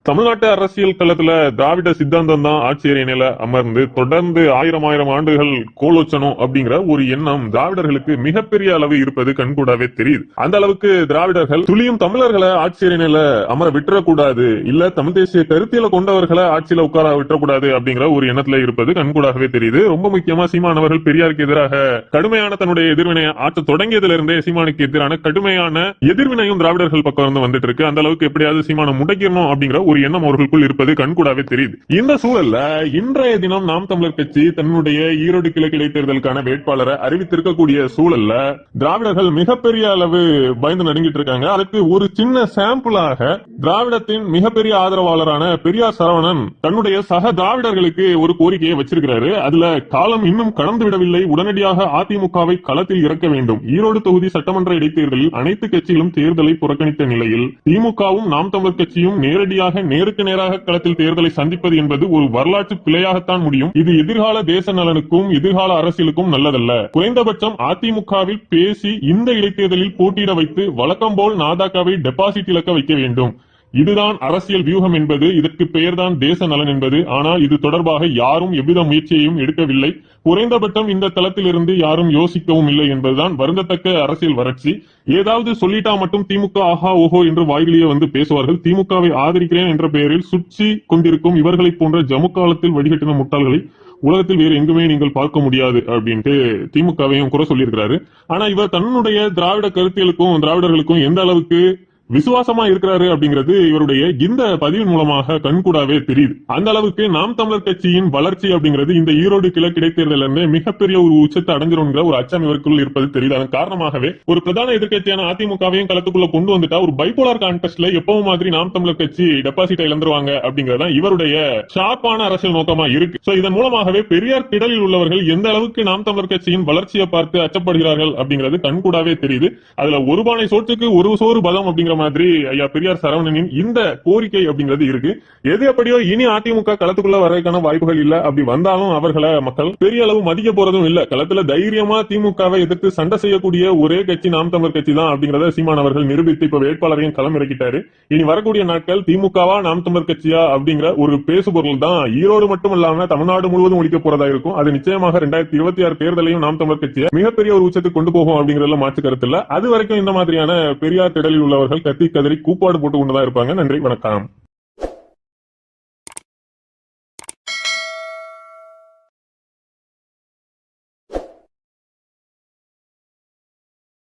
தமிழ்நாட்டு அரசியல் களத்துல திராவிட சித்தாந்தம் தான் ஆட்சி அரியணையில அமர்ந்து தொடர்ந்து ஆயிரம் ஆண்டுகள் கோலோச்சணும் அப்படிங்கிற ஒரு எண்ணம் திராவிடர்களுக்கு மிகப்பெரிய அளவு இருப்பது கண்கூடாவே தெரியுது. அந்த அளவுக்கு திராவிடர்கள் துளியும் தமிழர்களை ஆட்சி அரியணையில அமர விட்டுறக்கூடாது, இல்ல தமிழ் தேசிய கருத்தியல கொண்டவர்களை ஆட்சியில உட்கார விட்டுறக்கூடாது அப்படிங்கிற ஒரு எண்ணத்துல இருப்பது கண்கூடாகவே தெரியுது. ரொம்ப முக்கியமா சீமானவர்கள் பெரியாருக்கு எதிராக கடுமையான தன்னுடைய எதிர்வினையை ஆற்ற தொடங்கியதுல இருந்தே சீமானுக்கு எதிரான கடுமையான எதிர்வினையும் திராவிடர்கள் பக்கம் இருந்து வந்துட்டு இருக்கு. அந்த அளவுக்கு எப்படியாவது சீமான முடக்கிடணும் அப்படிங்கிற ஒரு எண்ணம் அவர்களுக்குள் இருப்பது கண்கூடாவே தெரியுது. இந்த சூழல்ல இன்றைய தினம் நாம் தமிழர் கட்சி தன்னுடைய ஈரோடு கிழக்கு இடைத்தேர்தலுக்கான வேட்பாளரை அறிவித்திருக்கக்கூடிய சூழல்ல திராவிடர்கள் மிகப்பெரிய அளவு பயந்து நடுங்கிட்டு இருக்காங்க. அதுக்கு ஒரு சின்ன சாம்பிளாக திராவிடத்தின் மிகப்பெரிய ஆதரவாளரான பெரியார் சரவணன் தன்னுடைய சக திராவிடர்களுக்கு ஒரு கோரிக்கையை வச்சிருக்கிறாரு. அதுல காலம் இன்னும் கடந்து விடவில்லை, உடனடியாக அதிமுகவை களத்தில் இறக்க வேண்டும். ஈரோடு தொகுதி சட்டமன்ற இடைத்தேர்தலில் அனைத்து கட்சிகளும் தேர்தலை புறக்கணித்த நிலையில் திமுகவும் நாம் தமிழர் கட்சியும் நேரடியாக நேருக்கு நேராக களத்தில் தேர்தலை சந்திப்பது என்பது ஒரு வரலாற்று பிழையாகத்தான் முடியும். இது எதிர்கால தேச நலனுக்கும் எதிர்கால அரசியலுக்கும் நல்லதல்ல. குறைந்தபட்சம் அதிமுகவில் பேசி இந்த இடைத்தேர்தலில் போட்டியிட வைத்து வழக்கம் போல் நாதாக்காவை டெபாசிட் இழக்க வைக்க வேண்டும். இதுதான் அரசியல் வியூகம் என்பது, இதற்கு பெயர்தான் தேச நலன் என்பது. ஆனால் இது தொடர்பாக யாரும் எவ்வித முயற்சியையும் எடுக்கவில்லை. குறைந்தபட்சம் இந்த தளத்தில் இருந்து யாரும் யோசிக்கவும் இல்லை என்பதுதான் வருந்தத்தக்க அரசியல் வறட்சி. ஏதாவது சொல்லிட்டா மட்டும் திமுக ஆஹா ஓஹோ என்று வாயிலேயே வந்து பேசுவார்கள். திமுகவை ஆதரிக்கிறேன் என்ற பெயரில் சுற்றி கொண்டிருக்கும் இவர்களை போன்ற ஜம்மு காலத்தில் வடிகட்டின முட்டாள்களை உலகத்தில் வேறு எங்குமே நீங்கள் பார்க்க முடியாது அப்படின்ட்டு திமுகவையும் குறை சொல்லியிருக்கிறாரு. ஆனா இவர் தன்னுடைய திராவிட கருத்தியலுக்கும் திராவிடர்களுக்கும் எந்த அளவுக்கு விசுவாசமா இருக்கிறாரு அப்படிங்கிறது இவருடைய இந்த பதிவின் மூலமாக கண்கூடாவே தெரியுது. அந்த அளவுக்கு நாம் தமிழர் கட்சியின் வளர்ச்சி அப்படிங்கிறது இந்த ஈரோடு கிழக்கு இடைத்தேர்தல் இருந்து மிகப்பெரிய ஒரு உச்சத்தை அடைஞ்சிருங்கிற ஒரு அச்சம் இவருக்குள் இருப்பது தெரியுது. அதன் காரணமாகவே ஒரு பிரதான எதிர்கட்சியான அதிமுகவையும் களத்துக்குள்ள கொண்டு வந்துட்டா ஒரு பைபோலார் கான்டெஸ்ட்ல எப்பவும் மாதிரி நாம் தமிழர் கட்சி டெபாசிட்டை இழந்துருவாங்க அப்படிங்கறத இவருடைய ஷார்ப்பான அரசியல் நோக்கமா இருக்கு. சோ இதன் மூலமாகவே பெரியார் திடலில் உள்ளவர்கள் எந்த அளவுக்கு நாம் தமிழர் கட்சியின் வளர்ச்சியை பார்த்து அச்சப்படுகிறார்கள் அப்படிங்கிறது கண்கூடாவே தெரியுது. அதுல ஒரு பானை சோற்றுக்கு ஒரு சோறு பதம் அப்படிங்கிற மாதிரி ஐயா பெரியார் சரவணனின் இந்த கோரிக்கை அப்படிங்கிறது இருக்கு. எது எப்படியோ இனி அதிமுக களத்துக்குள்ள வரதுக்கான வாய்ப்புகள் இல்ல. அப்படி வந்தாலும் அவர்களை மக்கள் பெரிய அளவு மதிக்க போறதும் இல்ல. களத்துல தைரியமா திமுகவை எதிர்த்து சண்டை செய்யக்கூடிய ஒரே கட்சி நாம் தமிழர் கட்சி தான் அப்படிங்கறத சீமான் அவர்கள் நிரூபித்து இப்ப வேட்பாளரையும் களம் இறக்கிட்டாரு. இனி வரக்கூடிய நாட்கள் திமுகவா நாம் தமிழர் கட்சியா அப்படிங்கிற ஒரு பேசுபொருள் தான் ஈரோடு மட்டும் இல்லாம தமிழ்நாடு முழுவதும் ஒழிக்க போறதா இருக்கும். அது நிச்சயமாக 2026 தேர்தலையும் நாம் தமிழர் கட்சியை மிகப்பெரிய ஒரு உச்சத்துக்கு கொண்டு போகும் அப்படிங்கறதுல மாற்று கருத்து இல்ல. அது வரைக்கும் இந்த மாதிரியான பெரியார் திடலில் உள்ளவர்கள் கத்தி கதறி கூப்பாடு போட்டு கொண்டுதான் இருப்பாங்க. நன்றி, வணக்கம்.